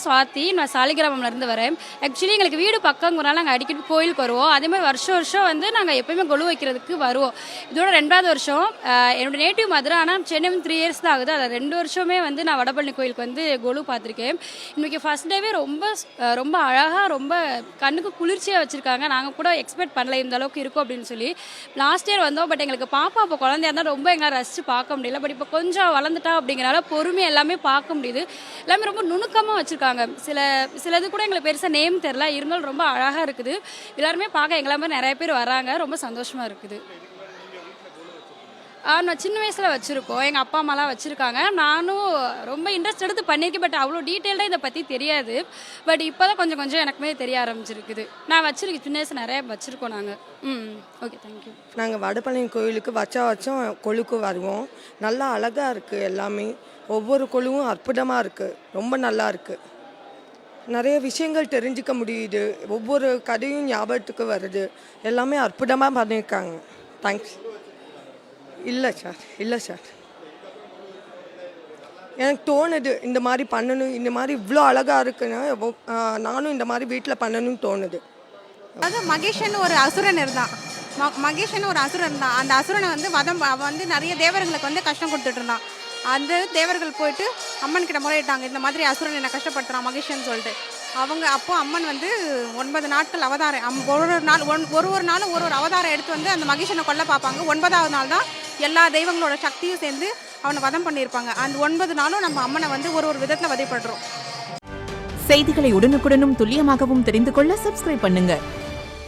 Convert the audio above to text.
சுவாதி. நான் சாலிகிராமம்லேருந்து வரேன். ஆக்சுவலி எங்களுக்கு வீடு பக்கங்கிறனால நாங்கள் அடிக்கடி கோயிலுக்கு வருவோம். அதேமாதிரி வருஷம் வருஷம் வந்து நாங்கள் எப்போயுமே கொலு வைக்கிறதுக்கு வருவோம். இதோட 2வது வருஷம். என்னோடய நேட்டிவ் மதுரை, ஆனால் சென்னை வந்து 3 இயர்ஸ் தான் ஆகுது. அதை 2 வருஷமே வந்து நான் வடபழனி கோயிலுக்கு வந்து கொலு பார்த்துருக்கேன். இன்றைக்கி ஃபஸ்ட் டேவே ரொம்ப அழகாக ரொம்ப கண்ணுக்கு குளிர்ச்சியாக வச்சுருக்காங்க. நாங்கள் கூட எக்ஸ்பெக்ட் பண்ணல இந்த அளவுக்கு இருக்கும் அப்படின்னு சொல்லி. லாஸ்ட் இயர் வந்தோம், பட் எங்களுக்கு பாப்பா இப்போ குழந்தையா இருந்தால் ரொம்ப எங்களால் ரசித்து பார்க்க முடியல. பட் இப்போ கொஞ்சம் வளர்ந்துட்டா அப்படிங்கிறனால பொறுமையாக எல்லாமே பார்க்க முடியுது. எல்லாமே ரொம்ப நுணுக்கமாக வச்சுருக்காங்க. சிலது கூட எங்களுக்கு பெருசாக நேம் தெரில, இருந்தாலும் ரொம்ப அழகாக இருக்குது. எல்லாருமே பார்க்க எங்களை மாதிரி நிறைய பேர் வராங்க. ரொம்ப சந்தோஷமாக இருக்குது. நான் சின்ன வயசில் வச்சுருக்கோம். எங்கள் அப்பா அம்மாலாம் வச்சுருக்காங்க. நானும் ரொம்ப இன்ட்ரெஸ்ட் எடுத்து பண்ணியிருக்கேன். பட் அவ்வளோ டீட்டெயில்டாக இதை பற்றி தெரியாது. பட் இப்போ தான் கொஞ்சம் கொஞ்சம் எனக்குமே தெரிய ஆரம்பிச்சிருக்குது. நான் வச்சுருக்கேன், சின்ன வயசு நிறைய வச்சுருக்கோம் நாங்கள். Okay, thank you. நாங்கள் வடபழனி கோயிலுக்கு வருஷம் கொலுக்கு வருவோம். நல்லா அழகாக இருக்குது. எல்லாமே ஒவ்வொரு கொலுவும் அற்புதமாக இருக்குது. ரொம்ப நல்லா இருக்குது. நிறைய விஷயங்கள் தெரிஞ்சுக்க முடியுது. ஒவ்வொரு கதையும் ஞாபகத்துக்கு வருது. எல்லாமே அற்புதமாக பண்ணியிருக்காங்க. தேங்க்ஸ். இல்லை சார். எனக்கு தோணுது இந்த மாதிரி பண்ணணும், இந்த மாதிரி இவ்வளோ அழகாக இருக்குன்னு நானும் இந்த மாதிரி வீட்டில் பண்ணணும்னு தோணுது. அது மகேஷன் ஒரு அசுரன் இருந்தான். அந்த அசுரனை வந்து வந்து நிறைய தேவர்களுக்கு வந்து கஷ்டம் கொடுத்துட்டு இருந்தான். அந்த தேவர்கள் போயிட்டு அம்மன் கிட்ட முறையிட்டாங்க, இந்த மாதிரி அசுரன் என்னை கஷ்டப்படுத்துறான் மகேஷன் சொல்லிட்டு. அப்போ அம்மன் வந்து 9 நாட்கள் அவதாரம், ஒரு நாளும் ஒரு அவதாரம் எடுத்து வந்து அந்த மகேஷனை கொல்ல பார்ப்பாங்க. 9வது நாள் தான் எல்லா தெய்வங்களோட சக்தியும் சேர்ந்து அவனை வதம் பண்ணியிருப்பாங்க. அந்த 9 நாளும் நம்ம அம்மனை வந்து ஒரு விதத்தில் வதைப்படுறோம். செய்திகளை உடனுக்குடனும் துல்லியமாகவும் தெரிந்து கொள்ள சப்ஸ்கிரைப் பண்ணுங்க.